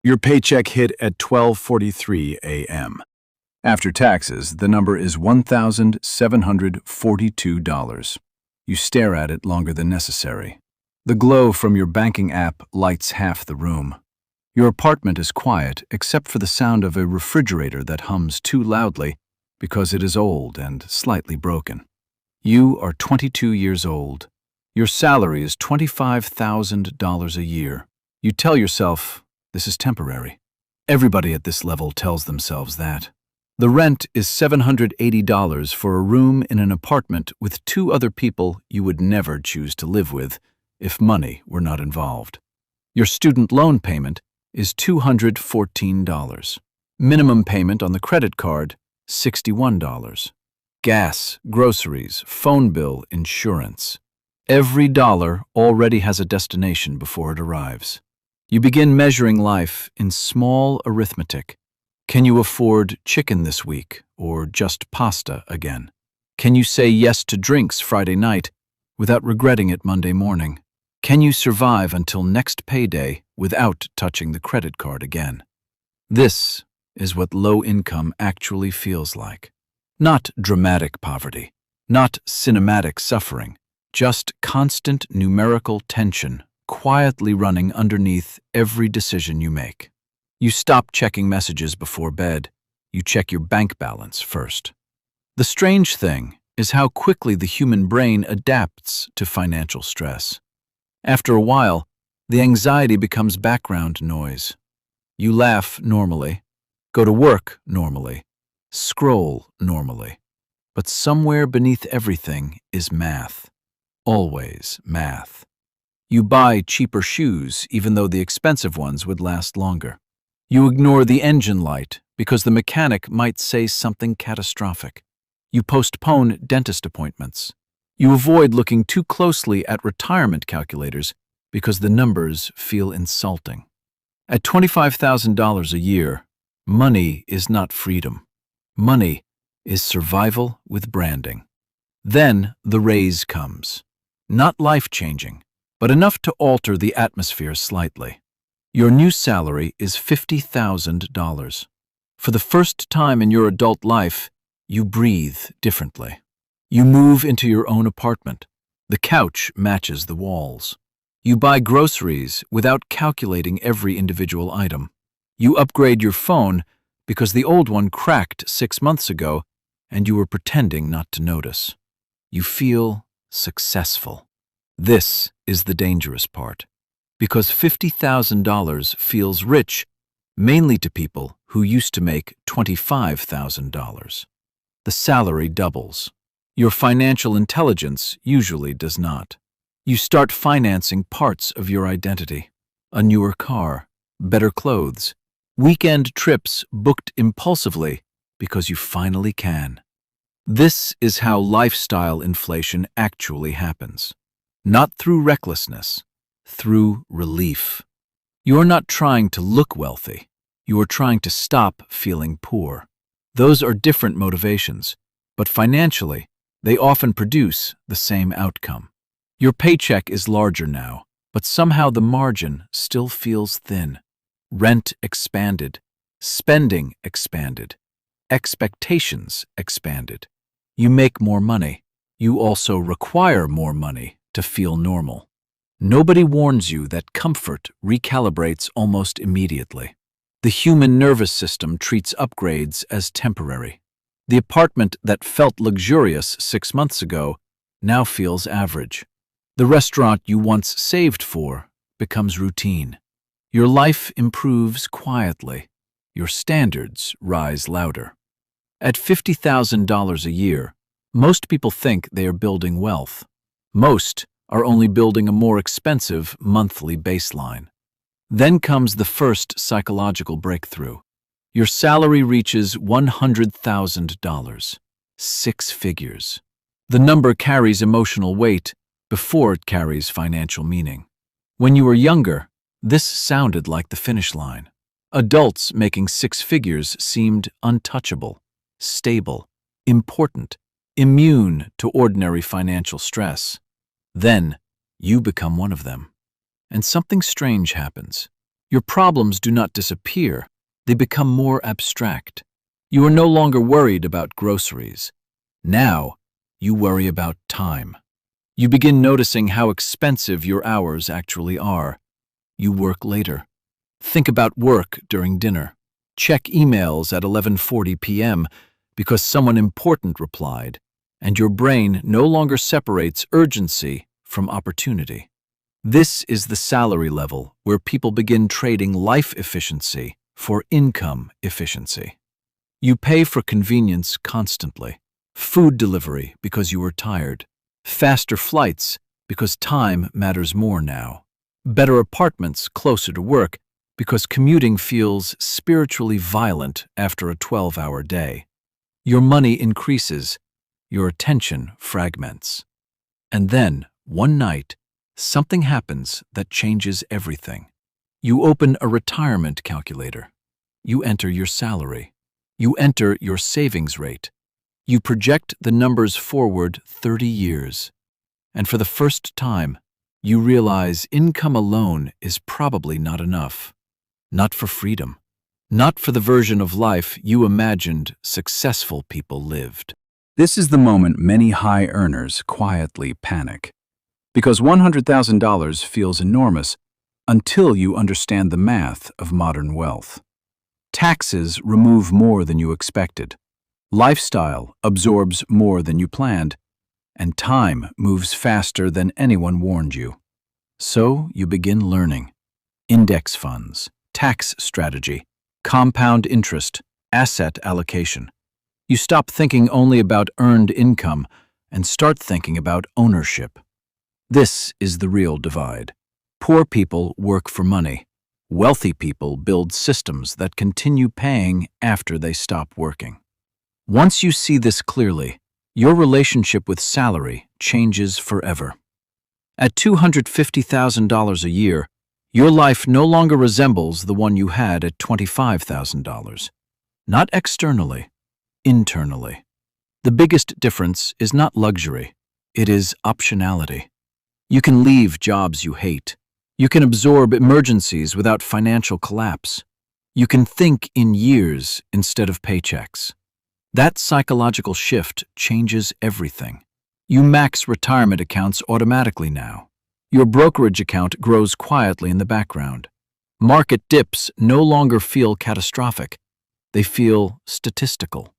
Your paycheck hit at 12:43 a.m. After taxes, the number is $1,742. You stare at it longer than necessary. The glow from your banking app lights half the room. Your apartment is quiet except for the sound of a refrigerator that hums too loudly because it is old and slightly broken. You are 22 years old. Your salary is $25,000 a year. You tell yourself, this is temporary. Everybody at this level tells themselves that. The rent is $780 for a room in an apartment with two other people you would never choose to live with if money were not involved. Your student loan payment is $214. Minimum payment on the credit card, $61. Gas, groceries, phone bill, insurance. Every dollar already has a destination before it arrives. You begin measuring life in small arithmetic. Can you afford chicken this week or just pasta again? Can you say yes to drinks Friday night without regretting it Monday morning? Can you survive until next payday without touching the credit card again? This is what low income actually feels like. Not dramatic poverty, not cinematic suffering, just constant numerical tension quietly running underneath every decision you make. You stop checking messages before bed. You check your bank balance first. The strange thing is how quickly the human brain adapts to financial stress. After a while, the anxiety becomes background noise. You laugh normally, go to work normally, scroll normally. But somewhere beneath everything is math. Always math. You buy cheaper shoes even though the expensive ones would last longer. You ignore the engine light because the mechanic might say something catastrophic. You postpone dentist appointments. You avoid looking too closely at retirement calculators because the numbers feel insulting. At $25,000 a year, money is not freedom. Money is survival with branding. Then the raise comes. Not life-changing, but enough to alter the atmosphere slightly. Your new salary is $50,000. For the first time in your adult life, you breathe differently. You move into your own apartment. The couch matches the walls. You buy groceries without calculating every individual item. You upgrade your phone because the old one cracked 6 months ago and you were pretending not to notice. You feel successful. This is the dangerous part, because $50,000 feels rich mainly to people who used to make $25,000. The salary doubles. Your financial intelligence usually does not. You start financing parts of your identity. A newer car, better clothes, weekend trips booked impulsively because you finally can. This is how lifestyle inflation actually happens. Not through recklessness, through relief. You are not trying to look wealthy. You are trying to stop feeling poor. Those are different motivations, but financially, they often produce the same outcome. Your paycheck is larger now, but somehow the margin still feels thin. Rent expanded, spending expanded, expectations expanded. You make more money. You also require more money to feel normal. Nobody warns you that comfort recalibrates almost immediately. The human nervous system treats upgrades as temporary. The apartment that felt luxurious 6 months ago now feels average. The restaurant you once saved for becomes routine. Your life improves quietly. Your standards rise louder. At $50,000 a year, most people think they are building wealth. Most are only building a more expensive monthly baseline. Then comes the first psychological breakthrough. Your salary reaches $100,000, 6 figures. The number carries emotional weight before it carries financial meaning. When you were younger, this sounded like the finish line. Adults making 6 figures seemed untouchable, stable, important, immune to ordinary financial stress. Then, you become one of them. And something strange happens. Your problems do not disappear, they become more abstract. You are no longer worried about groceries. Now, you worry about time. You begin noticing how expensive your hours actually are. You work later. Think about work during dinner. Check emails at 11:40 p.m. because someone important replied, and your brain no longer separates urgency from opportunity. This is the salary level where people begin trading life efficiency for income efficiency. You pay for convenience constantly. Food delivery because you are tired. Faster flights because time matters more now. Better apartments closer to work because commuting feels spiritually violent after a 12-hour day. Your money increases, your attention fragments. And then, one night, something happens that changes everything. You open a retirement calculator. You enter your salary. You enter your savings rate. You project the numbers forward 30 years. And for the first time, you realize income alone is probably not enough. Not for freedom. Not for the version of life you imagined successful people lived. This is the moment many high earners quietly panic. Because $100,000 feels enormous until you understand the math of modern wealth. Taxes remove more than you expected. Lifestyle absorbs more than you planned, and time moves faster than anyone warned you. So you begin learning. Index funds, tax strategy, compound interest, asset allocation. You stop thinking only about earned income and start thinking about ownership. This is the real divide. Poor people work for money. Wealthy people build systems that continue paying after they stop working. Once you see this clearly, your relationship with salary changes forever. At $250,000 a year, your life no longer resembles the one you had at $25,000. Not externally, internally. The biggest difference is not luxury, it is optionality. You can leave jobs you hate. You can absorb emergencies without financial collapse. You can think in years instead of paychecks. That psychological shift changes everything. You max retirement accounts automatically now. Your brokerage account grows quietly in the background. Market dips no longer feel catastrophic. They feel statistical.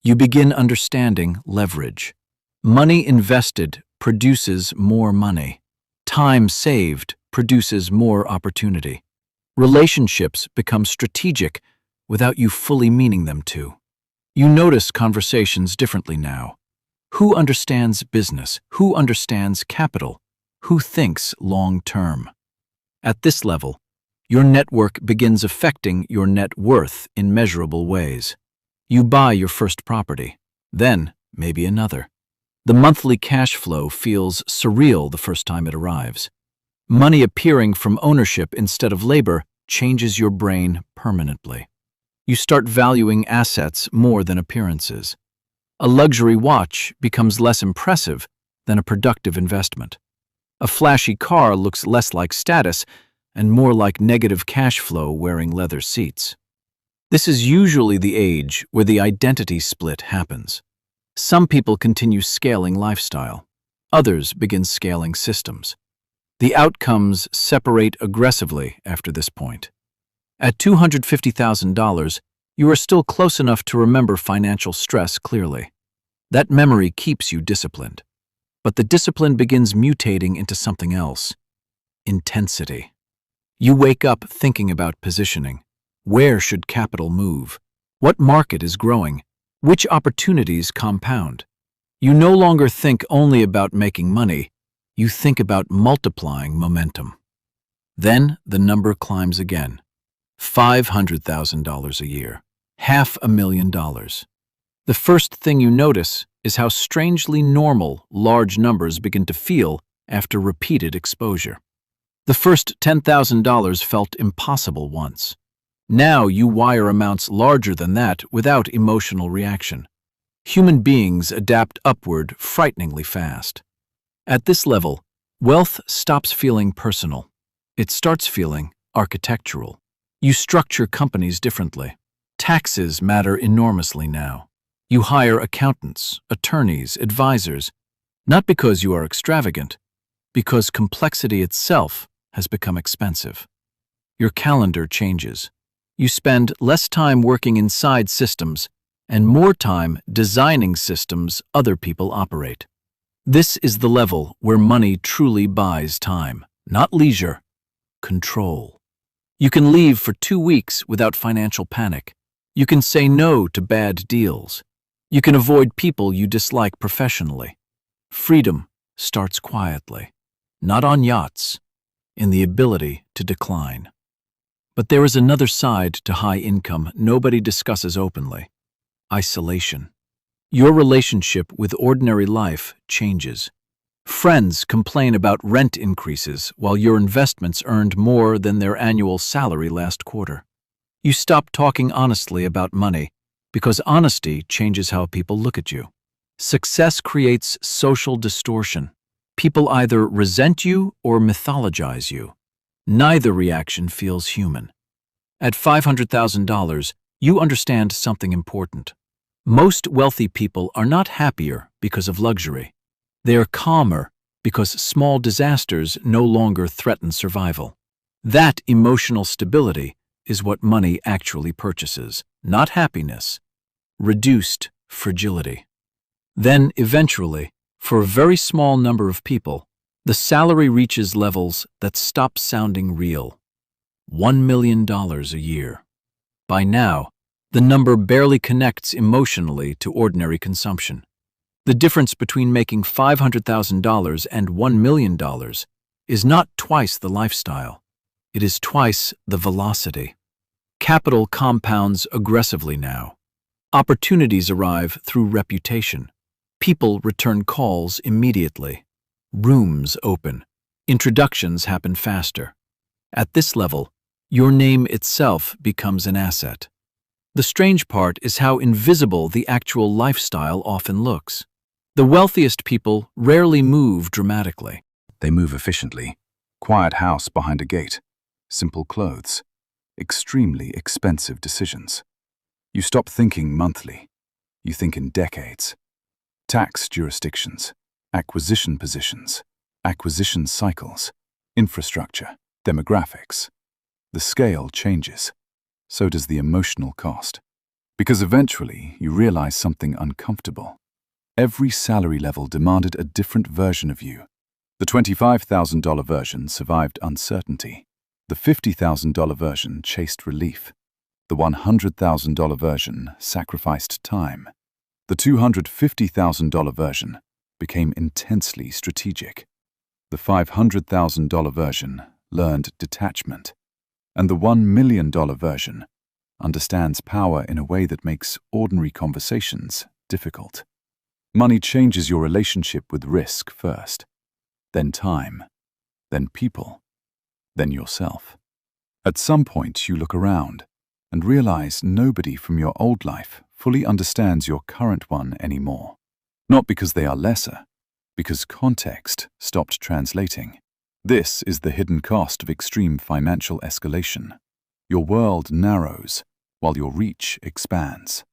You begin understanding leverage. Money invested produces more money. Time saved produces more opportunity. Relationships become strategic without you fully meaning them to. You notice conversations differently now. Who understands business? Who understands capital? Who thinks long-term? At this level, your network begins affecting your net worth in measurable ways. You buy your first property, then maybe another. The monthly cash flow feels surreal the first time it arrives. Money appearing from ownership instead of labor changes your brain permanently. You start valuing assets more than appearances. A luxury watch becomes less impressive than a productive investment. A flashy car looks less like status and more like negative cash flow wearing leather seats. This is usually the age where the identity split happens. Some people continue scaling lifestyle. Others begin scaling systems. The outcomes separate aggressively after this point. At $250,000, you are still close enough to remember financial stress clearly. That memory keeps you disciplined. But the discipline begins mutating into something else. Intensity. You wake up thinking about positioning. Where should capital move? What market is growing? Which opportunities compound? You no longer think only about making money. You think about multiplying momentum. Then the number climbs again. $500,000 a year. $500,000. The first thing you notice is how strangely normal large numbers begin to feel after repeated exposure. The first $10,000 felt impossible once. Now you wire amounts larger than that without emotional reaction. Human beings adapt upward frighteningly fast. At this level, wealth stops feeling personal. It starts feeling architectural. You structure companies differently. Taxes matter enormously now. You hire accountants, attorneys, advisors, not because you are extravagant, because complexity itself has become expensive. Your calendar changes. You spend less time working inside systems and more time designing systems other people operate. This is the level where money truly buys time, not leisure, control. You can leave for 2 weeks without financial panic. You can say no to bad deals. You can avoid people you dislike professionally. Freedom starts quietly, not on yachts, in the ability to decline. But there is another side to high income nobody discusses openly: isolation. Your relationship with ordinary life changes. Friends complain about rent increases while your investments earned more than their annual salary last quarter. You stop talking honestly about money because honesty changes how people look at you. Success creates social distortion. People either resent you or mythologize you. Neither reaction feels human. At $500,000, you understand something important. Most wealthy people are not happier because of luxury. They are calmer because small disasters no longer threaten survival. That emotional stability is what money actually purchases, not happiness, reduced fragility. Then, eventually, for a very small number of people, the salary reaches levels that stop sounding real. $1 million a year. By now, the number barely connects emotionally to ordinary consumption. The difference between making $500,000 and $1 million is not twice the lifestyle. It is twice the velocity. Capital compounds aggressively now. Opportunities arrive through reputation. People return calls immediately. Rooms open. Introductions happen faster. At this level, your name itself becomes an asset. The strange part is how invisible the actual lifestyle often looks. The wealthiest people rarely move dramatically. They move efficiently. Quiet house behind a gate. Simple clothes. Extremely expensive decisions. You stop thinking monthly. You think in decades. Tax jurisdictions, acquisition positions, acquisition cycles, infrastructure, demographics. The scale changes. So does the emotional cost. Because eventually you realize something uncomfortable. Every salary level demanded a different version of you. The $25,000 version survived uncertainty. The $50,000 version chased relief. The $100,000 version sacrificed time. The $250,000 version became intensely strategic. The $500,000 version learned detachment. And the $1 million version understands power in a way that makes ordinary conversations difficult. Money changes your relationship with risk first, then time, then people, then yourself. At some point you look around and realize nobody from your old life fully understands your current one anymore. Not because they are lesser, because context stopped translating. This is the hidden cost of extreme financial escalation. Your world narrows while your reach expands.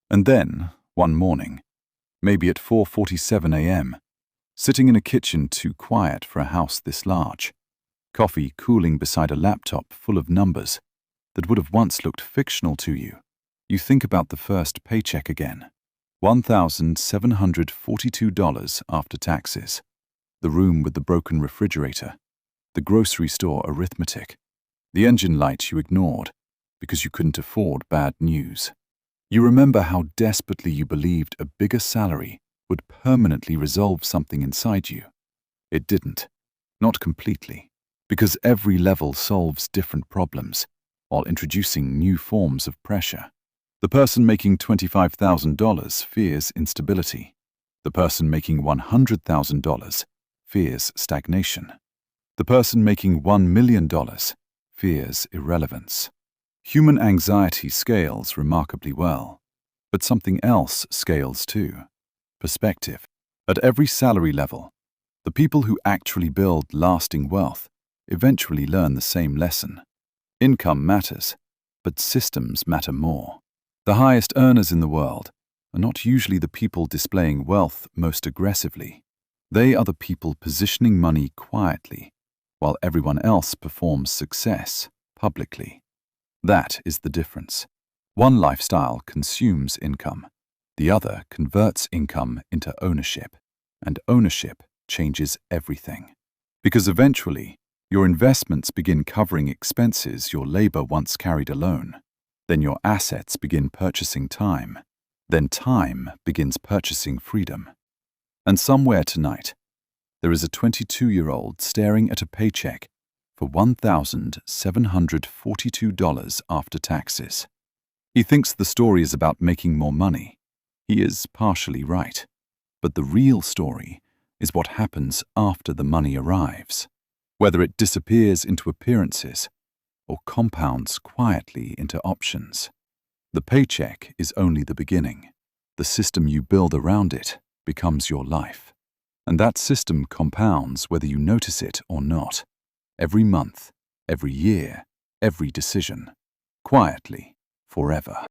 And then, one morning, maybe at 4:47 a.m., sitting in a kitchen too quiet for a house this large, coffee cooling beside a laptop full of numbers that would have once looked fictional to you, you think about the first paycheck again. $1,742 after taxes. The room with the broken refrigerator. The grocery store arithmetic. The engine light you ignored because you couldn't afford bad news. You remember how desperately you believed a bigger salary would permanently resolve something inside you. It didn't. Not completely. Because every level solves different problems while introducing new forms of pressure. The person making $25,000 fears instability. The person making $100,000 fears stagnation. The person making $1 million fears irrelevance. Human anxiety scales remarkably well, but something else scales too: perspective. At every salary level, the people who actually build lasting wealth eventually learn the same lesson. Income matters, but systems matter more. The highest earners in the world are not usually the people displaying wealth most aggressively. They are the people positioning money quietly, while everyone else performs success publicly. That is the difference. One lifestyle consumes income. The other converts income into ownership, and ownership changes everything. Because eventually, your investments begin covering expenses your labor once carried alone. Then your assets begin purchasing time. Then time begins purchasing freedom. And somewhere tonight, there is a 22-year-old staring at a paycheck for $1,742 after taxes. He thinks the story is about making more money. He is partially right. But the real story is what happens after the money arrives, whether it disappears into appearances or compounds quietly into options. The paycheck is only the beginning. The system you build around it becomes your life. And that system compounds whether you notice it or not. Every month, every year, every decision. Quietly, forever.